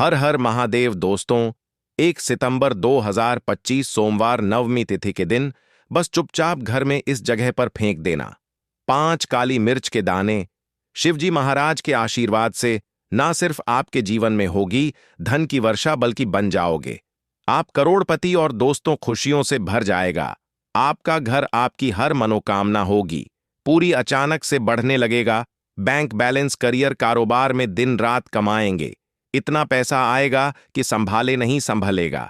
हर हर महादेव दोस्तों। 1 सितंबर 2025 सोमवार नवमी तिथि के दिन बस चुपचाप घर में इस जगह पर फेंक देना 5 काली मिर्च के दाने। शिवजी महाराज के आशीर्वाद से ना सिर्फ आपके जीवन में होगी धन की वर्षा, बल्कि बन जाओगे आप करोड़पति और दोस्तों खुशियों से भर जाएगा। आपका घर, आपकी हर मनोकामना होगी पूरी, अचानक से बढ़ने लगेगा। बैंक बैलेंस, करियर, कारोबार में दिन रात कमाएंगे। इतना पैसा आएगा कि संभाले नहीं संभलेगा।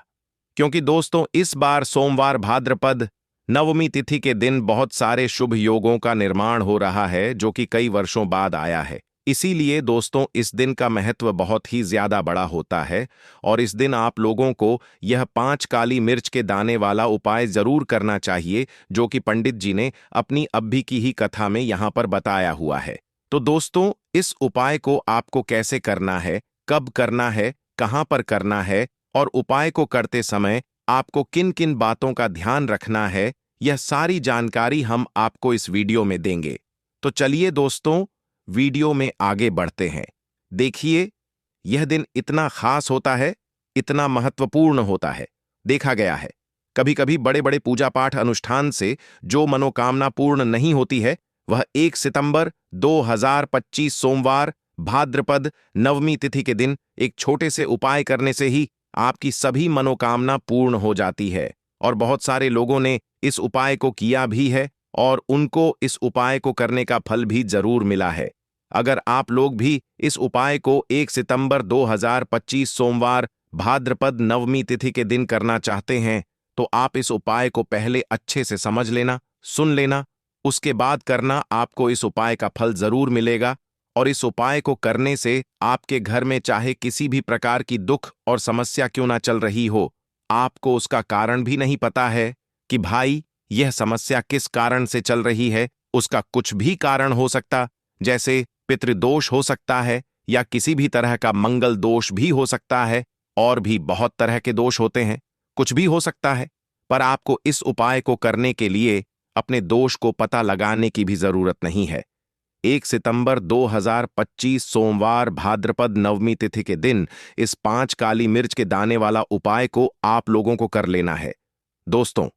क्योंकि दोस्तों, इस बार सोमवार भाद्रपद नवमी तिथि के दिन बहुत सारे शुभ योगों का निर्माण हो रहा है, जो कि कई वर्षों बाद आया है। इसीलिए दोस्तों, इस दिन का महत्व बहुत ही ज्यादा बड़ा होता है और इस दिन आप लोगों को यह 5 काली मिर्च के दाने वाला उपाय जरूर करना चाहिए, जो कि पंडित जी ने अपनी अभी की ही कथा में यहां पर बताया हुआ है। तो दोस्तों, इस उपाय को आपको कैसे करना है, कब करना है, कहां पर करना है और उपाय को करते समय आपको किन किन बातों का ध्यान रखना है, यह सारी जानकारी हम आपको इस वीडियो में देंगे। तो चलिए दोस्तों, वीडियो में आगे बढ़ते हैं। देखिए, यह दिन इतना खास होता है, इतना महत्वपूर्ण होता है। देखा गया है कभी कभी बड़े बड़े पूजा पाठ अनुष्ठान से जो मनोकामना पूर्ण नहीं होती है, वह 1 सितंबर 2025 सोमवार भाद्रपद नवमी तिथि के दिन एक छोटे से उपाय करने से ही आपकी सभी मनोकामना पूर्ण हो जाती है। और बहुत सारे लोगों ने इस उपाय को किया भी है और उनको इस उपाय को करने का फल भी जरूर मिला है। अगर आप लोग भी इस उपाय को 1 सितंबर 2025 सोमवार भाद्रपद नवमी तिथि के दिन करना चाहते हैं, तो आप इस उपाय को पहले अच्छे से समझ लेना, सुन लेना, उसके बाद करना। आपको इस उपाय का फल जरूर मिलेगा और इस उपाय को करने से आपके घर में चाहे किसी भी प्रकार की दुख और समस्या क्यों ना चल रही हो, आपको उसका कारण भी नहीं पता है कि भाई यह समस्या किस कारण से चल रही है। उसका कुछ भी कारण हो सकता, जैसे पितृदोष हो सकता है या किसी भी तरह का मंगल दोष भी हो सकता है, और भी बहुत तरह के दोष होते हैं, कुछ भी हो सकता है। पर आपको इस उपाय को करने के लिए अपने दोष को पता लगाने की भी जरूरत नहीं है। 1 सितंबर 2025 सोमवार भाद्रपद नवमी तिथि के दिन इस 5 काली मिर्च के दाने वाला उपाय को आप लोगों को कर लेना है। दोस्तों,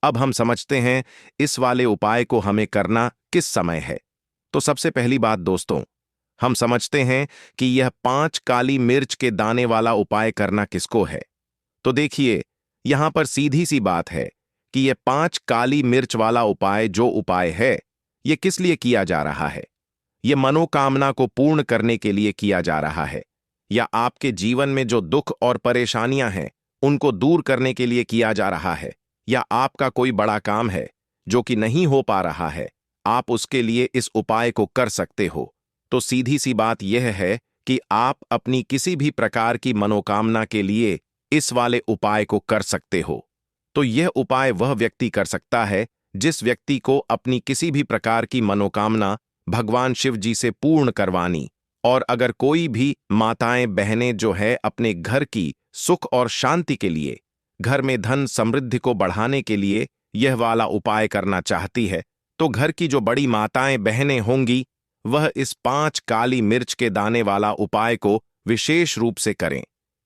अब हम समझते हैं इस वाले उपाय को हमें करना किस समय है। तो सबसे पहली बात दोस्तों, हम समझते हैं कि यह 5 काली मिर्च के दाने वाला उपाय करना किसको है। तो देखिए, यहां पर सीधी सी बात है कि यह 5 काली मिर्च वाला उपाय जो उपाय है, यह किस लिए किया जा रहा है। यह मनोकामना को पूर्ण करने के लिए किया जा रहा है, या आपके जीवन में जो दुख और परेशानियां हैं उनको दूर करने के लिए किया जा रहा है, या आपका कोई बड़ा काम है जो कि नहीं हो पा रहा है, आप उसके लिए इस उपाय को कर सकते हो। तो सीधी सी बात यह है कि आप अपनी किसी भी प्रकार की मनोकामना के लिए इस वाले उपाय को कर सकते हो। तो यह उपाय वह व्यक्ति कर सकता है जिस व्यक्ति को अपनी किसी भी प्रकार की मनोकामना भगवान शिव जी से पूर्ण करवानी। और अगर कोई भी माताएं बहनें जो है अपने घर की सुख और शांति के लिए, घर में धन समृद्धि को बढ़ाने के लिए यह वाला उपाय करना चाहती है, तो घर की जो बड़ी माताएं बहनें होंगी वह इस 5 काली मिर्च के दाने वाला उपाय को विशेष रूप से करें।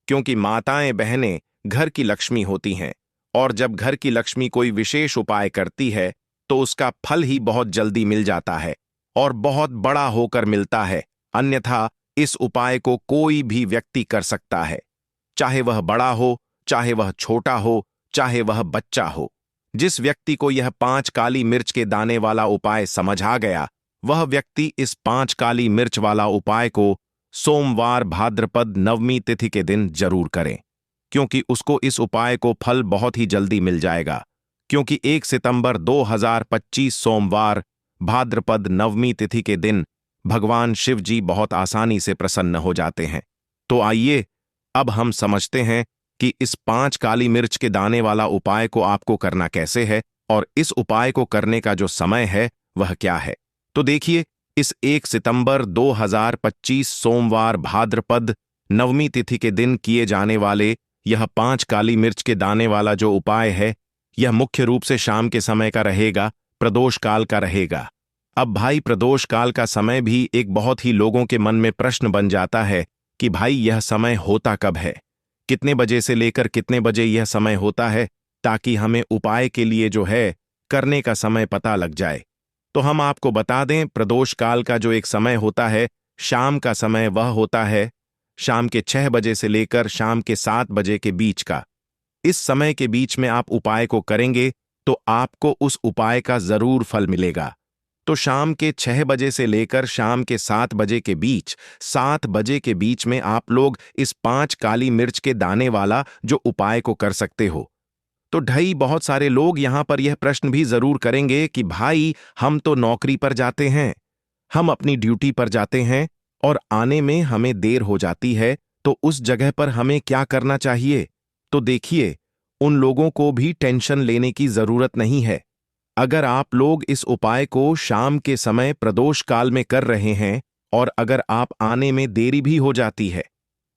क्योंकि माताएं बहनें घर की लक्ष्मी होती हैं, और जब घर की लक्ष्मी कोई विशेष उपाय करती है तो उसका फल ही बहुत जल्दी मिल जाता है और बहुत बड़ा होकर मिलता है। अन्यथा इस उपाय को कोई भी व्यक्ति कर सकता है, चाहे वह बड़ा हो, चाहे वह छोटा हो, चाहे वह बच्चा हो। जिस व्यक्ति को यह 5 काली मिर्च के दाने वाला उपाय समझ आ गया, वह व्यक्ति इस 5 काली मिर्च वाला उपाय को सोमवार भाद्रपद नवमी तिथि के दिन जरूर करें, क्योंकि उसको इस उपाय को फल बहुत ही जल्दी मिल जाएगा। क्योंकि 1 सितंबर 2025 सोमवार भाद्रपद नवमी तिथि के दिन भगवान शिव जी बहुत आसानी से प्रसन्न हो जाते हैं। तो आइए अब हम समझते हैं कि इस 5 काली मिर्च के दाने वाला उपाय को आपको करना कैसे है और इस उपाय को करने का जो समय है वह क्या है। तो देखिए, इस 1 सितंबर 2025 सोमवार भाद्रपद नवमी तिथि के दिन किए जाने वाले यह 5 काली मिर्च के दाने वाला जो उपाय है, यह मुख्य रूप से शाम के समय का रहेगा, प्रदोष काल का रहेगा। अब भाई, प्रदोष काल का समय भी एक बहुत ही लोगों के मन में प्रश्न बन जाता है कि भाई यह समय होता कब है, कितने बजे से लेकर कितने बजे यह समय होता है, ताकि हमें उपाय के लिए जो है करने का समय पता लग जाए। तो हम आपको बता दें, प्रदोष काल का जो एक समय होता है, शाम का समय, वह होता है शाम के 6 बजे से लेकर शाम के 7 बजे के बीच का। इस समय के बीच में आप उपाय को करेंगे तो आपको उस उपाय का जरूर फल मिलेगा। तो शाम के 6 बजे से लेकर शाम के 7 बजे के बीच, 7 बजे के बीच में आप लोग इस 5 काली मिर्च के दाने वाला जो उपाय को कर सकते हो। तो ढाई बहुत सारे लोग यहां पर यह प्रश्न भी जरूर करेंगे कि भाई हम तो नौकरी पर जाते हैं, हम अपनी ड्यूटी पर जाते हैं और आने में हमें देर हो जाती है, तो उस जगह पर हमें क्या करना चाहिए? तो देखिए, उन लोगों को भी टेंशन लेने की जरूरत नहीं है। अगर आप लोग इस उपाय को शाम के समय प्रदोष काल में कर रहे हैं और अगर आप आने में देरी भी हो जाती है,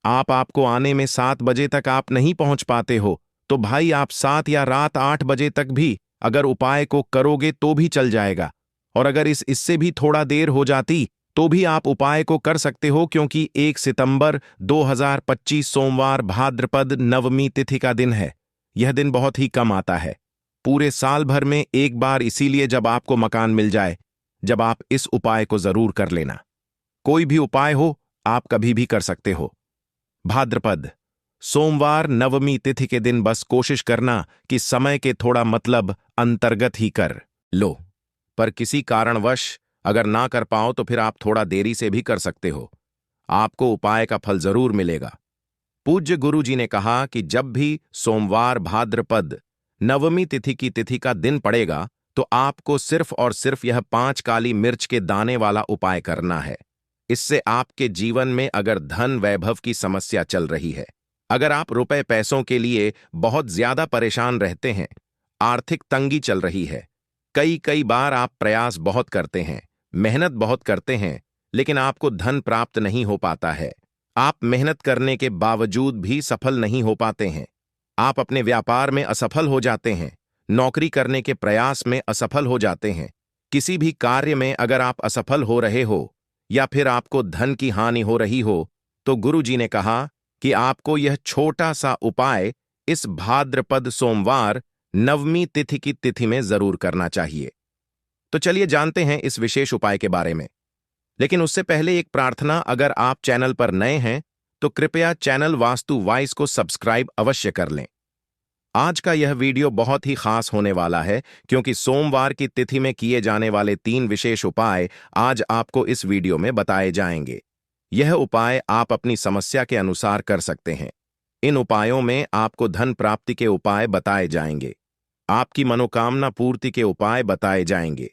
आपको आने में 7 बजे तक आप नहीं पहुंच पाते हो, तो भाई आप 7 या रात 8 बजे तक भी अगर उपाय को करोगे तो भी चल जाएगा। और अगर इससे भी थोड़ा देर हो जाती तो भी आप उपाय को कर सकते हो, क्योंकि 1 सितंबर 2025 सोमवार भाद्रपद नवमी तिथि का दिन है। यह दिन बहुत ही कम आता है, पूरे साल भर में एक बार, इसीलिए जब आपको मकान मिल जाए, जब आप इस उपाय को जरूर कर लेना। कोई भी उपाय हो, आप कभी भी कर सकते हो। भाद्रपद सोमवार नवमी तिथि के दिन बस कोशिश करना कि समय के थोड़ा मतलब अंतर्गत ही कर लो, पर किसी कारणवश अगर ना कर पाओ तो फिर आप थोड़ा देरी से भी कर सकते हो, आपको उपाय का फल जरूर मिलेगा। पूज्य गुरु जी ने कहा कि जब भी सोमवार भाद्रपद नवमी तिथि की तिथि का दिन पड़ेगा तो आपको सिर्फ और सिर्फ यह 5 काली मिर्च के दाने वाला उपाय करना है। इससे आपके जीवन में अगर धन वैभव की समस्या चल रही है, अगर आप रुपए पैसों के लिए बहुत ज्यादा परेशान रहते हैं, आर्थिक तंगी चल रही है, कई कई बार आप प्रयास बहुत करते हैं, मेहनत बहुत करते हैं, लेकिन आपको धन प्राप्त नहीं हो पाता है, आप मेहनत करने के बावजूद भी सफल नहीं हो पाते हैं, आप अपने व्यापार में असफल हो जाते हैं, नौकरी करने के प्रयास में असफल हो जाते हैं, किसी भी कार्य में अगर आप असफल हो रहे हो या फिर आपको धन की हानि हो रही हो, तो गुरु जी ने कहा कि आपको यह छोटा सा उपाय इस भाद्रपद सोमवार नवमी तिथि की तिथि में जरूर करना चाहिए। तो चलिए जानते हैं इस विशेष उपाय के बारे में। लेकिन उससे पहले एक प्रार्थना, अगर आप चैनल पर नए हैं तो कृपया चैनल वास्तु वाइस को सब्सक्राइब अवश्य कर लें। आज का यह वीडियो बहुत ही खास होने वाला है, क्योंकि सोमवार की तिथि में किए जाने वाले 3 विशेष उपाय आज आपको इस वीडियो में बताए जाएंगे। यह उपाय आप अपनी समस्या के अनुसार कर सकते हैं। इन उपायों में आपको धन प्राप्ति के उपाय बताए जाएंगे, आपकी मनोकामना पूर्ति के उपाय बताए जाएंगे।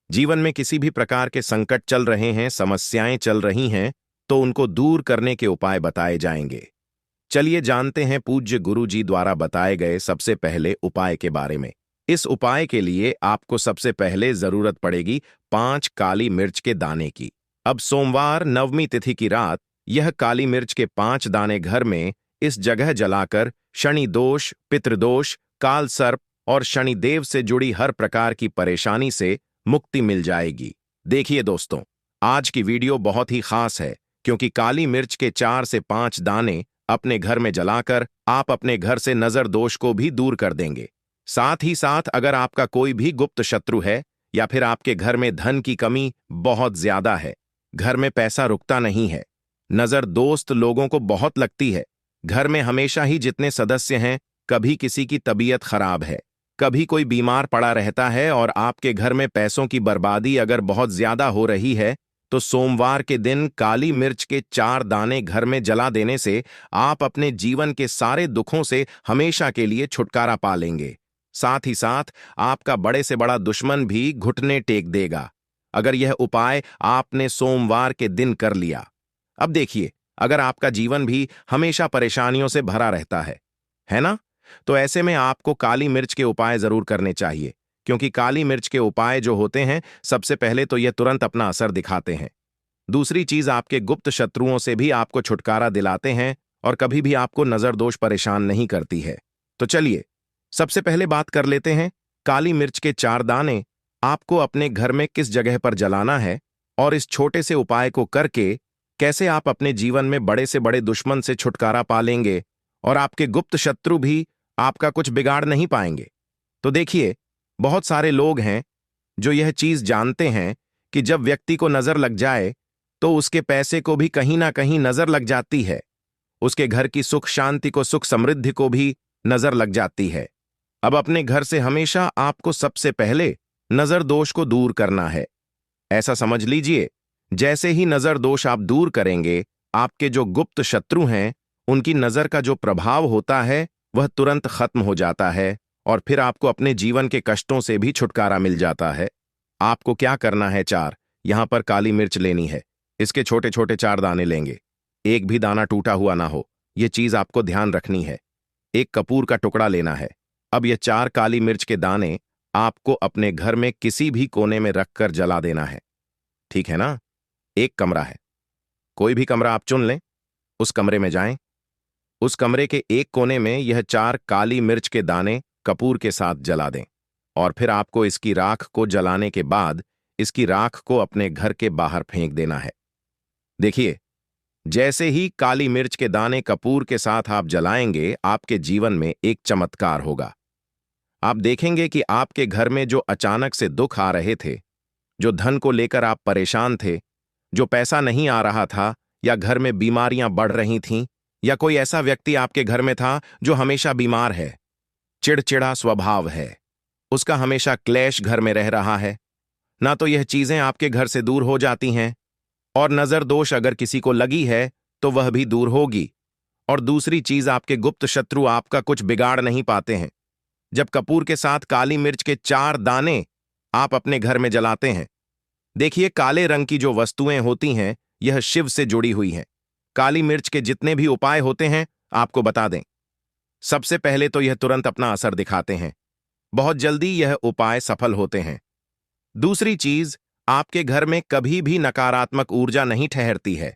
जीवन में किसी भी प्रकार के संकट चल रहे हैं, समस्याएं चल रही हैं, तो उनको दूर करने के उपाय बताए जाएंगे। चलिए जानते हैं पूज्य गुरु जी द्वारा बताए गए सबसे पहले उपाय के बारे में। इस उपाय के लिए आपको सबसे पहले जरूरत पड़ेगी 5 काली मिर्च के दाने की। अब सोमवार नवमी तिथि की रात यह काली मिर्च के 5 दाने घर में इस जगह जलाकर शनि दोष, पितृदोष, काल सर्प और शनिदेव से जुड़ी हर प्रकार की परेशानी से मुक्ति मिल जाएगी। देखिए दोस्तों, आज की वीडियो बहुत ही खास है, क्योंकि काली मिर्च के 4 से 5 दाने अपने घर में जलाकर आप अपने घर से नजर दोष को भी दूर कर देंगे। साथ ही साथ अगर आपका कोई भी गुप्त शत्रु है या फिर आपके घर में धन की कमी बहुत ज्यादा है, घर में पैसा रुकता नहीं है, नजर दोस्त लोगों को बहुत लगती है, घर में हमेशा ही जितने सदस्य हैं, कभी किसी की तबीयत खराब है, कभी कोई बीमार पड़ा रहता है और आपके घर में पैसों की बर्बादी अगर बहुत ज्यादा हो रही है, तो सोमवार के दिन काली मिर्च के 4 दाने घर में जला देने से आप अपने जीवन के सारे दुखों से हमेशा के लिए छुटकारा पा लेंगे। साथ ही साथ आपका बड़े से बड़ा दुश्मन भी घुटने टेक देगा, अगर यह उपाय आपने सोमवार के दिन कर लिया। अब देखिए, अगर आपका जीवन भी हमेशा परेशानियों से भरा रहता है ना? तो ऐसे में आपको काली मिर्च के उपाय जरूर करने चाहिए, क्योंकि काली मिर्च के उपाय जो होते हैं, सबसे पहले तो यह तुरंत अपना असर दिखाते हैं। दूसरी चीज, आपके गुप्त शत्रुओं से भी आपको छुटकारा दिलाते हैं और कभी भी आपको नजर दोष परेशान नहीं करती है। तो चलिए सबसे पहले बात कर लेते हैं, काली मिर्च के 4 दाने आपको अपने घर में किस जगह पर जलाना है और इस छोटे से उपाय को करके कैसे आप अपने जीवन में बड़े से बड़े दुश्मन से छुटकारा पा लेंगे और आपके गुप्त शत्रु भी आपका कुछ बिगाड़ नहीं पाएंगे। तो देखिए, बहुत सारे लोग हैं जो यह चीज जानते हैं कि जब व्यक्ति को नजर लग जाए तो उसके पैसे को भी कहीं ना कहीं नजर लग जाती है, उसके घर की सुख शांति को, सुख समृद्धि को भी नजर लग जाती है। अब अपने घर से हमेशा आपको सबसे पहले नजर दोष को दूर करना है। ऐसा समझ लीजिए, जैसे ही नजर दोष आप दूर करेंगे, आपके जो गुप्त शत्रु हैं उनकी नजर का जो प्रभाव होता है वह तुरंत खत्म हो जाता है और फिर आपको अपने जीवन के कष्टों से भी छुटकारा मिल जाता है। आपको क्या करना है, यहां पर काली मिर्च लेनी है। इसके छोटे छोटे 4 दाने लेंगे, एक भी दाना टूटा हुआ ना हो, यह चीज आपको ध्यान रखनी है। एक कपूर का टुकड़ा लेना है। अब ये 4 काली मिर्च के दाने आपको अपने घर में किसी भी कोने में रखकर जला देना है, ठीक है ना? एक कमरा है, कोई भी कमरा आप चुन लें, उस कमरे में जाएं। उस कमरे के एक कोने में यह 4 काली मिर्च के दाने कपूर के साथ जला दें और फिर आपको इसकी राख को जलाने के बाद इसकी राख को अपने घर के बाहर फेंक देना है। देखिए, जैसे ही काली मिर्च के दाने कपूर के साथ आप जलाएंगे, आपके जीवन में एक चमत्कार होगा। आप देखेंगे कि आपके घर में जो अचानक से दुख आ रहे थे, जो धन को लेकर आप परेशान थे, जो पैसा नहीं आ रहा था, या घर में बीमारियां बढ़ रही थीं, या कोई ऐसा व्यक्ति आपके घर में था जो हमेशा बीमार है, चिड़चिड़ा स्वभाव है, उसका हमेशा क्लेश घर में रह रहा है, ना तो यह चीजें आपके घर से दूर हो जाती हैं, और नजर दोष अगर किसी को लगी है तो वह भी दूर होगी। और दूसरी चीज, आपके गुप्त शत्रु आपका कुछ बिगाड़ नहीं पाते हैं। जब कपूर के साथ काली मिर्च के 4 दाने आप अपने घर में जलाते हैं, देखिए, काले रंग की जो वस्तुएं होती हैं यह शिव से जुड़ी हुई हैं। काली मिर्च के जितने भी उपाय होते हैं आपको बता दें। सबसे पहले तो यह तुरंत अपना असर दिखाते हैं, बहुत जल्दी यह उपाय सफल होते हैं। दूसरी चीज, आपके घर में कभी भी नकारात्मक ऊर्जा नहीं ठहरती है।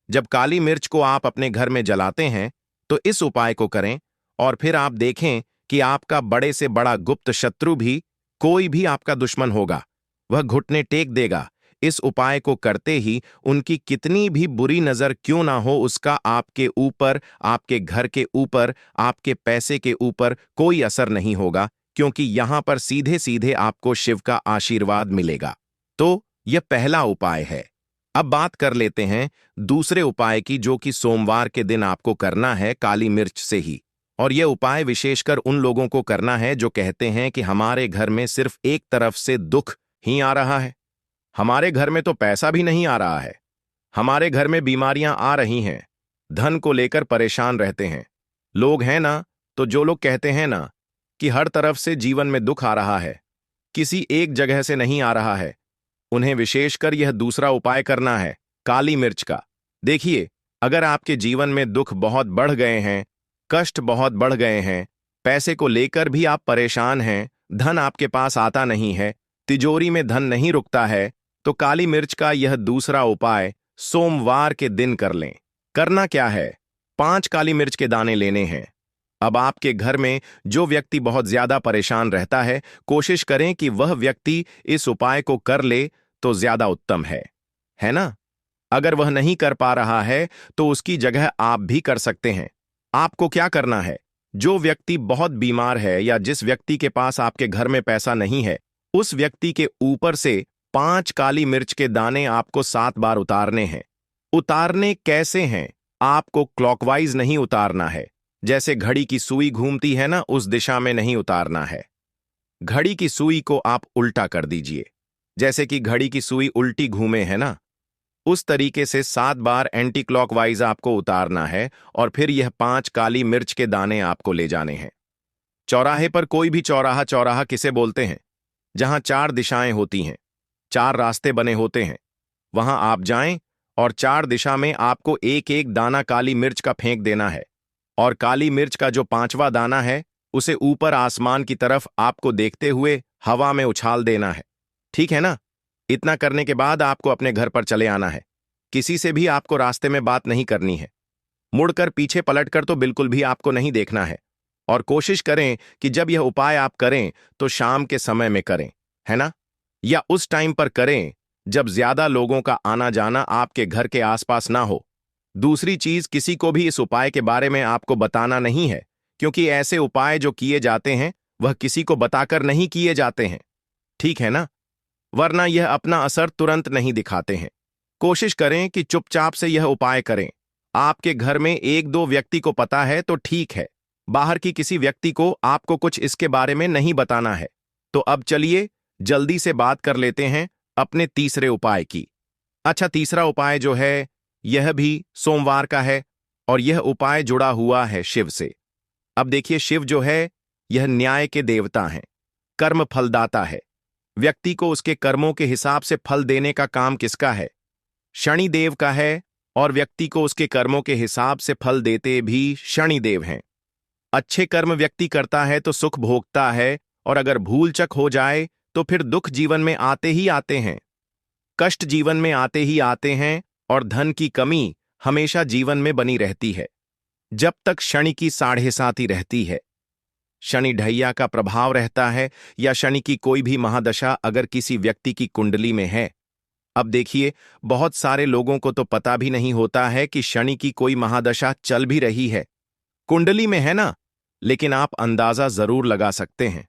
जब काली मिर्च को आप अपने घर में जलाते हैं तो इस उपाय को करें और फिर आप देखें कि आपका बड़े से बड़ा गुप्त शत्रु भी, कोई भी आपका दुश्मन होगा, वह घुटने टेक देगा। इस उपाय को करते ही उनकी कितनी भी बुरी नजर क्यों ना हो, उसका आपके ऊपर, आपके घर के ऊपर, आपके पैसे के ऊपर कोई असर नहीं होगा, क्योंकि यहां पर सीधे सीधे आपको शिव का आशीर्वाद मिलेगा। तो यह पहला उपाय है। अब बात कर लेते हैं दूसरे उपाय की, जो कि सोमवार के दिन आपको करना है काली मिर्च से ही। और यह उपाय विशेषकर उन लोगों को करना है जो कहते हैं कि हमारे घर में सिर्फ एक तरफ से दुख ही आ रहा है, हमारे घर में तो पैसा भी नहीं आ रहा है, हमारे घर में बीमारियां आ रही हैं, धन को लेकर परेशान रहते हैं। लोग हैं ना, तो जो लोग कहते हैं ना कि हर तरफ से जीवन में दुख आ रहा है, किसी एक जगह से नहीं आ रहा है, उन्हें विशेषकर यह दूसरा उपाय करना है, काली मिर्च का। देखिए, अगर आपके जीवन में दुख बहुत बढ़ गए हैं, कष्ट बहुत बढ़ गए हैं, पैसे को लेकर भी आप परेशान हैं, धन आपके पास आता नहीं है, तिजोरी में धन नहीं रुकता है, तो काली मिर्च का यह दूसरा उपाय सोमवार के दिन कर लें। करना क्या है, 5 काली मिर्च के दाने लेने हैं। अब आपके घर में जो व्यक्ति बहुत ज्यादा परेशान रहता है, कोशिश करें कि वह व्यक्ति इस उपाय को कर ले तो ज्यादा उत्तम है ना? अगर वह नहीं कर पा रहा है तो उसकी जगह आप भी कर सकते हैं। आपको क्या करना है, जो व्यक्ति बहुत बीमार है या जिस व्यक्ति के पास आपके घर में पैसा नहीं है, उस व्यक्ति के ऊपर से 5 काली मिर्च के दाने आपको 7 बार उतारने हैं। उतारने कैसे हैं? आपको क्लॉकवाइज नहीं उतारना है, जैसे घड़ी की सुई घूमती है ना, उस दिशा में नहीं उतारना है। घड़ी की सुई को आप उल्टा कर दीजिए, जैसे कि घड़ी की सुई उल्टी घूमे है ना, उस तरीके से 7 बार एंटी क्लॉकवाइज आपको उतारना है और फिर यह 5 काली मिर्च के दाने आपको ले जाने हैं। चौराहे पर, कोई भी चौराहा, चौराहा किसे बोलते हैं, जहां 4 दिशाएं होती हैं, 4 रास्ते बने होते हैं, वहां आप जाएं और 4 दिशा में आपको एक एक दाना काली मिर्च का फेंक देना है। और काली मिर्च का जो 5वां दाना है उसे ऊपर आसमान की तरफ आपको देखते हुए हवा में उछाल देना है, ठीक है ना? इतना करने के बाद आपको अपने घर पर चले आना है। किसी से भी आपको रास्ते में बात नहीं करनी है, मुड़कर पीछे पलटकर तो बिल्कुल भी आपको नहीं देखना है। और कोशिश करें कि जब यह उपाय आप करें तो शाम के समय में करें, है ना? या उस टाइम पर करें जब ज्यादा लोगों का आना जाना आपके घर के आसपास ना हो। दूसरी चीज, किसी को भी इस उपाय के बारे में आपको बताना नहीं है, क्योंकि ऐसे उपाय जो किए जाते हैं वह किसी को बताकर नहीं किए जाते हैं, ठीक है ना? वरना यह अपना असर तुरंत नहीं दिखाते हैं। कोशिश करें कि चुपचाप से यह उपाय करें। आपके घर में एक दो व्यक्ति को पता है तो ठीक है, बाहर की किसी व्यक्ति को आपको कुछ इसके बारे में नहीं बताना है। तो अब चलिए जल्दी से बात कर लेते हैं अपने तीसरे उपाय की। अच्छा, तीसरा उपाय जो है यह भी सोमवार का है और यह उपाय जुड़ा हुआ है शिव से। अब देखिए, शिव जो है यह न्याय के देवता हैं, कर्म फलदाता है। व्यक्ति को उसके कर्मों के हिसाब से फल देने का काम किसका है? शनि देव का है, और व्यक्ति को उसके कर्मों के हिसाब से फल देते भी शनि देव हैं। अच्छे कर्म व्यक्ति करता है तो सुख भोगता है, और अगर भूल चक हो जाए तो फिर दुख जीवन में आते ही आते हैं, कष्ट जीवन में आते ही आते हैं, और धन की कमी हमेशा जीवन में बनी रहती है जब तक शनि की साढ़े साती रहती है। शनि ढैया का प्रभाव रहता है, या शनि की कोई भी महादशा अगर किसी व्यक्ति की कुंडली में है। अब देखिए, बहुत सारे लोगों को तो पता भी नहीं होता है कि शनि की कोई महादशा चल भी रही है, कुंडली में है ना, लेकिन आप अंदाजा जरूर लगा सकते हैं।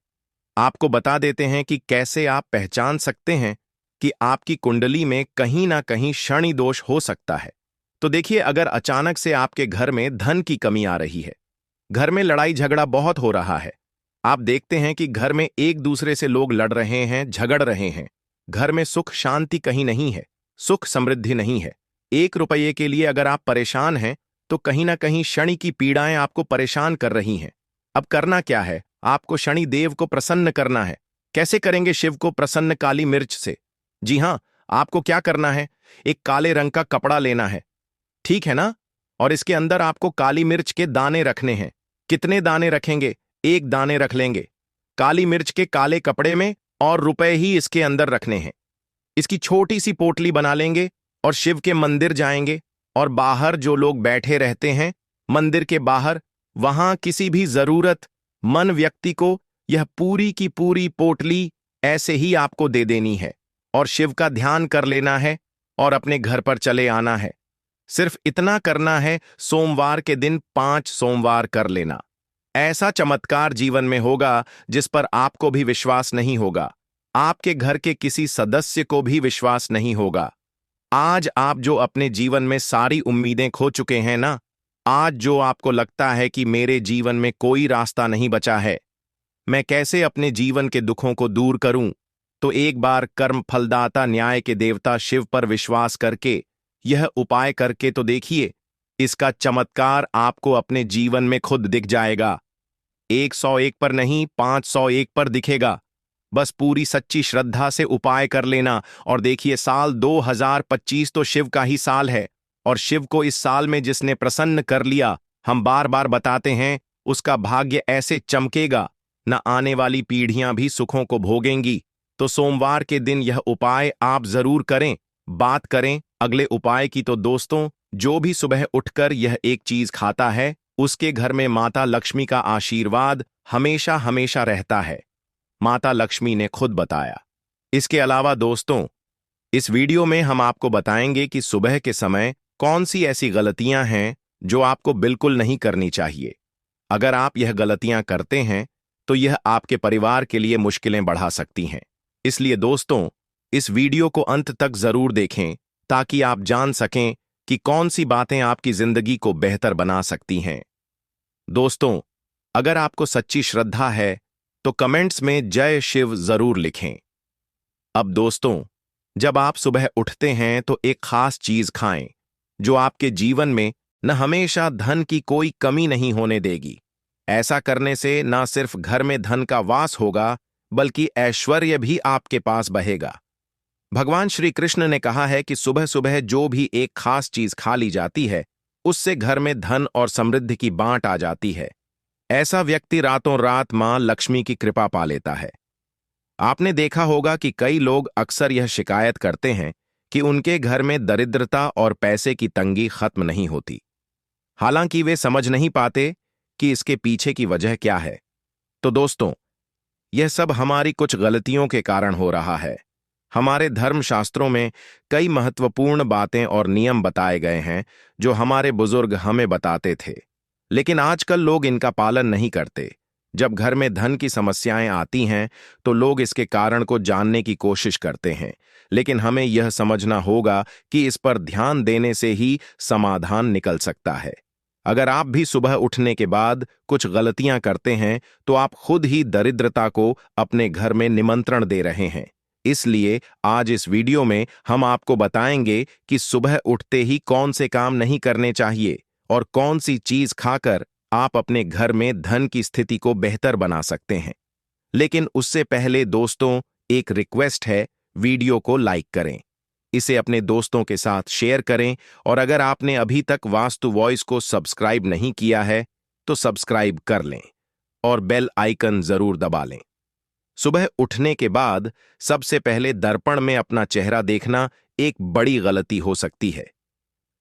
आपको बता देते हैं कि कैसे आप पहचान सकते हैं कि आपकी कुंडली में कहीं ना कहीं शनि दोष हो सकता है। तो देखिए, अगर अचानक से आपके घर में धन की कमी आ रही है, घर में लड़ाई झगड़ा बहुत हो रहा है, आप देखते हैं कि घर में एक दूसरे से लोग लड़ रहे हैं, झगड़ रहे हैं, घर में सुख शांति कहीं नहीं है, सुख समृद्धि नहीं है, 1 रुपये के लिए अगर आप परेशान हैं तो कहीं ना कहीं शनि की पीड़ाएं आपको परेशान कर रही हैं। अब करना क्या है? आपको शनि देव को प्रसन्न करना है। कैसे करेंगे शिव को प्रसन्न? काली मिर्च से। जी हां, आपको क्या करना है, एक काले रंग का कपड़ा लेना है, ठीक है ना, और इसके अंदर आपको काली मिर्च के दाने रखने हैं। कितने दाने रखेंगे? 1 दाने रख लेंगे काली मिर्च के काले कपड़े में, और रुपए ही इसके अंदर रखने हैं। इसकी छोटी सी पोटली बना लेंगे और शिव के मंदिर जाएंगे, और बाहर जो लोग बैठे रहते हैं मंदिर के बाहर, वहां किसी भी जरूरतमंद व्यक्ति को यह पूरी की पूरी पोटली ऐसे ही आपको दे देनी है, और शिव का ध्यान कर लेना है और अपने घर पर चले आना है। सिर्फ इतना करना है, सोमवार के दिन 5 सोमवार कर लेना। ऐसा चमत्कार जीवन में होगा जिस पर आपको भी विश्वास नहीं होगा, आपके घर के किसी सदस्य को भी विश्वास नहीं होगा। आज आप जो अपने जीवन में सारी उम्मीदें खो चुके हैं ना, आज जो आपको लगता है कि मेरे जीवन में कोई रास्ता नहीं बचा है, मैं कैसे अपने जीवन के दुखों को दूर करूं, तो एक बार कर्म फलदाता न्याय के देवता शिव पर विश्वास करके यह उपाय करके तो देखिए, इसका चमत्कार आपको अपने जीवन में खुद दिख जाएगा। 101 पर नहीं, 501 पर दिखेगा। बस पूरी सच्ची श्रद्धा से उपाय कर लेना, और देखिए, साल 2025 तो शिव का ही साल है, और शिव को इस साल में जिसने प्रसन्न कर लिया, हम बार बार बताते हैं, उसका भाग्य ऐसे चमकेगा, न आने वाली पीढ़ियां भी सुखों को भोगेंगी। तो सोमवार के दिन यह उपाय आप जरूर करें। बात करें अगले उपाय की, तो दोस्तों, जो भी सुबह उठकर यह एक चीज खाता है, उसके घर में माता लक्ष्मी का आशीर्वाद हमेशा हमेशा रहता है। माता लक्ष्मी ने खुद बताया। इसके अलावा दोस्तों, इस वीडियो में हम आपको बताएंगे कि सुबह के समय कौन सी ऐसी गलतियां हैं जो आपको बिल्कुल नहीं करनी चाहिए। अगर आप यह गलतियां करते हैं तो यह आपके परिवार के लिए मुश्किलें बढ़ा सकती हैं। इसलिए दोस्तों, इस वीडियो को अंत तक जरूर देखें ताकि आप जान सकें कि कौन सी बातें आपकी जिंदगी को बेहतर बना सकती हैं। दोस्तों, अगर आपको सच्ची श्रद्धा है तो कमेंट्स में जय शिव जरूर लिखें। अब दोस्तों, जब आप सुबह उठते हैं तो एक खास चीज खाएं जो आपके जीवन में न हमेशा धन की कोई कमी नहीं होने देगी। ऐसा करने से न सिर्फ घर में धन का वास होगा, बल्कि ऐश्वर्य भी आपके पास बहेगा। भगवान श्री कृष्ण ने कहा है कि सुबह सुबह जो भी एक खास चीज खा ली जाती है, उससे घर में धन और समृद्धि की बांट आ जाती है। ऐसा व्यक्ति रातों रात मां लक्ष्मी की कृपा पा लेता है। आपने देखा होगा कि कई लोग अक्सर यह शिकायत करते हैं कि उनके घर में दरिद्रता और पैसे की तंगी खत्म नहीं होती। हालांकि वे समझ नहीं पाते कि इसके पीछे की वजह क्या है। तो दोस्तों, यह सब हमारी कुछ गलतियों के कारण हो रहा है। हमारे धर्मशास्त्रों में कई महत्वपूर्ण बातें और नियम बताए गए हैं जो हमारे बुजुर्ग हमें बताते थे, लेकिन आजकल लोग इनका पालन नहीं करते। जब घर में धन की समस्याएं आती हैं तो लोग इसके कारण को जानने की कोशिश करते हैं, लेकिन हमें यह समझना होगा कि इस पर ध्यान देने से ही समाधान निकल सकता है। अगर आप भी सुबह उठने के बाद कुछ गलतियां करते हैं तो आप खुद ही दरिद्रता को अपने घर में निमंत्रण दे रहे हैं। इसलिए आज इस वीडियो में हम आपको बताएंगे कि सुबह उठते ही कौन से काम नहीं करने चाहिए और कौन सी चीज खाकर आप अपने घर में धन की स्थिति को बेहतर बना सकते हैं। लेकिन उससे पहले दोस्तों, एक रिक्वेस्ट है, वीडियो को लाइक करें, इसे अपने दोस्तों के साथ शेयर करें और अगर आपने अभी तक वास्तु वॉइस को सब्सक्राइब नहीं किया है तो सब्सक्राइब कर लें और बेल आइकन जरूर दबा लें। सुबह उठने के बाद सबसे पहले दर्पण में अपना चेहरा देखना एक बड़ी गलती हो सकती है।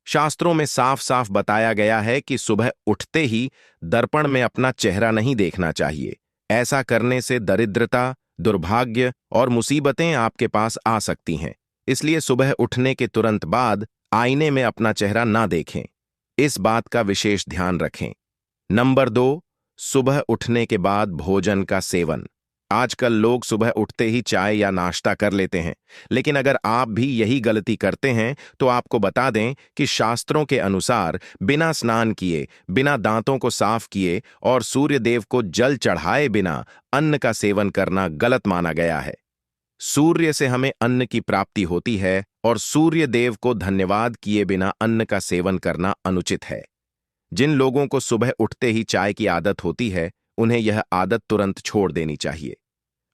शास्त्रों में साफ साफ बताया गया है कि सुबह उठते ही दर्पण में अपना चेहरा नहीं देखना चाहिए। ऐसा करने से दरिद्रता, दुर्भाग्य और मुसीबतें आपके पास आ सकती हैं। इसलिए सुबह उठने के तुरंत बाद आईने में अपना चेहरा ना देखें। इस बात का विशेष ध्यान रखें। नंबर 2, सुबह उठने के बाद भोजन का सेवन। आजकल लोग सुबह उठते ही चाय या नाश्ता कर लेते हैं, लेकिन अगर आप भी यही गलती करते हैं तो आपको बता दें कि शास्त्रों के अनुसार बिना स्नान किए, बिना दांतों को साफ किए और सूर्य देव को जल चढ़ाए बिना अन्न का सेवन करना गलत माना गया है। सूर्य से हमें अन्न की प्राप्ति होती है और सूर्य देव को धन्यवाद किए बिना अन्न का सेवन करना अनुचित है। जिन लोगों को सुबह उठते ही चाय की आदत होती है, उन्हें यह आदत तुरंत छोड़ देनी चाहिए।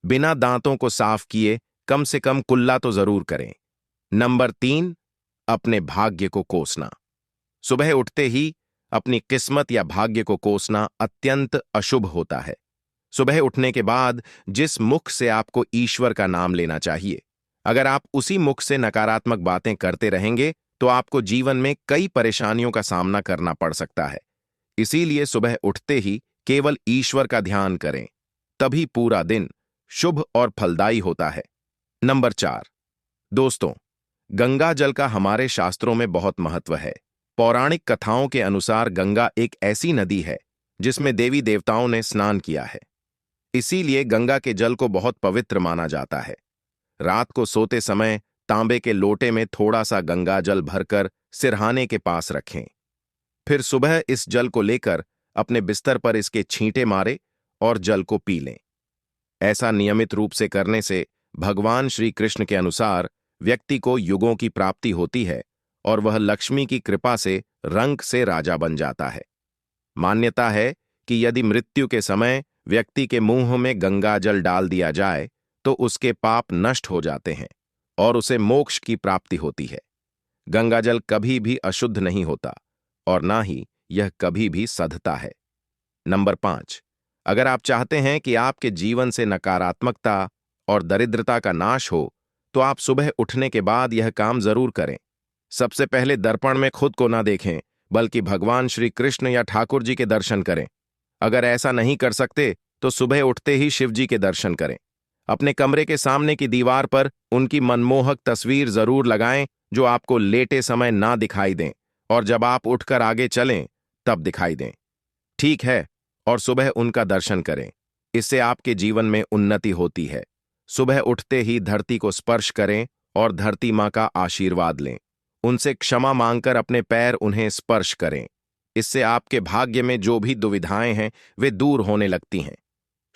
बिना दांतों को साफ किए कम से कम कुल्ला तो जरूर करें। नंबर 3, अपने भाग्य को कोसना। सुबह उठते ही अपनी किस्मत या भाग्य को कोसना अत्यंत अशुभ होता है। सुबह उठने के बाद जिस मुख से आपको ईश्वर का नाम लेना चाहिए, अगर आप उसी मुख से नकारात्मक बातें करते रहेंगे तो आपको जीवन में कई परेशानियों का सामना करना पड़ सकता है। इसीलिए सुबह उठते ही केवल ईश्वर का ध्यान करें, तभी पूरा दिन शुभ और फलदायी होता है। नंबर 4, दोस्तों, गंगा जल का हमारे शास्त्रों में बहुत महत्व है। पौराणिक कथाओं के अनुसार गंगा एक ऐसी नदी है जिसमें देवी देवताओं ने स्नान किया है। इसीलिए गंगा के जल को बहुत पवित्र माना जाता है। रात को सोते समय तांबे के लोटे में थोड़ा सा गंगा जल भरकर सिरहाने के पास रखें। फिर सुबह इस जल को लेकर अपने बिस्तर पर इसके छींटे मारे और जल को पी लें। ऐसा नियमित रूप से करने से भगवान श्री कृष्ण के अनुसार व्यक्ति को युगों की प्राप्ति होती है और वह लक्ष्मी की कृपा से रंक से राजा बन जाता है। मान्यता है कि यदि मृत्यु के समय व्यक्ति के मुंह में गंगा जल डाल दिया जाए तो उसके पाप नष्ट हो जाते हैं और उसे मोक्ष की प्राप्ति होती है। गंगा जल कभी भी अशुद्ध नहीं होता और ना ही यह कभी भी सधता है। नंबर 5, अगर आप चाहते हैं कि आपके जीवन से नकारात्मकता और दरिद्रता का नाश हो तो आप सुबह उठने के बाद यह काम जरूर करें। सबसे पहले दर्पण में खुद को ना देखें, बल्कि भगवान श्री कृष्ण या ठाकुर जी के दर्शन करें। अगर ऐसा नहीं कर सकते तो सुबह उठते ही शिव जी के दर्शन करें। अपने कमरे के सामने की दीवार पर उनकी मनमोहक तस्वीर जरूर लगाएं जो आपको लेटे समय ना दिखाई दें और जब आप उठकर आगे चलें तब दिखाई दें। ठीक है, और सुबह उनका दर्शन करें। इससे आपके जीवन में उन्नति होती है। सुबह उठते ही धरती को स्पर्श करें और धरती माँ का आशीर्वाद लें। उनसे क्षमा मांगकर अपने पैर उन्हें स्पर्श करें। इससे आपके भाग्य में जो भी दुविधाएं हैं वे दूर होने लगती हैं।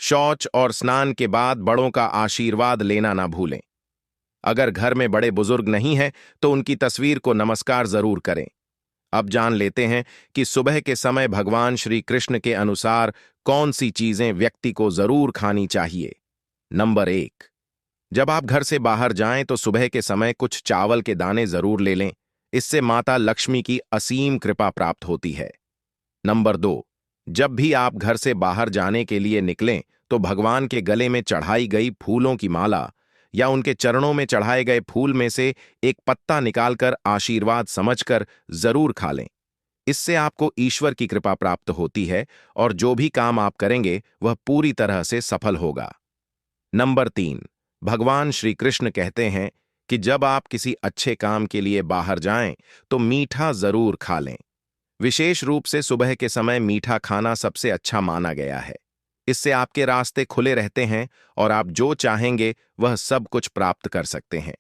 शौच और स्नान के बाद बड़ों का आशीर्वाद लेना ना भूलें। अगर घर में बड़े बुजुर्ग नहीं हैं तो उनकी तस्वीर को नमस्कार जरूर करें। अब जान लेते हैं कि सुबह के समय भगवान श्री कृष्ण के अनुसार कौन सी चीजें व्यक्ति को जरूर खानी चाहिए। नंबर 1, जब आप घर से बाहर जाएं तो सुबह के समय कुछ चावल के दाने जरूर ले लें। इससे माता लक्ष्मी की असीम कृपा प्राप्त होती है। नंबर 2, जब भी आप घर से बाहर जाने के लिए निकलें तो भगवान के गले में चढ़ाई गई फूलों की माला या उनके चरणों में चढ़ाए गए फूल में से एक पत्ता निकालकर आशीर्वाद समझकर जरूर खा लें। इससे आपको ईश्वर की कृपा प्राप्त होती है और जो भी काम आप करेंगे वह पूरी तरह से सफल होगा। नंबर 3, भगवान श्री कृष्ण कहते हैं कि जब आप किसी अच्छे काम के लिए बाहर जाएं तो मीठा जरूर खा लें। विशेष रूप से सुबह के समय मीठा खाना सबसे अच्छा माना गया है। इससे आपके रास्ते खुले रहते हैं और आप जो चाहेंगे वह सब कुछ प्राप्त कर सकते हैं।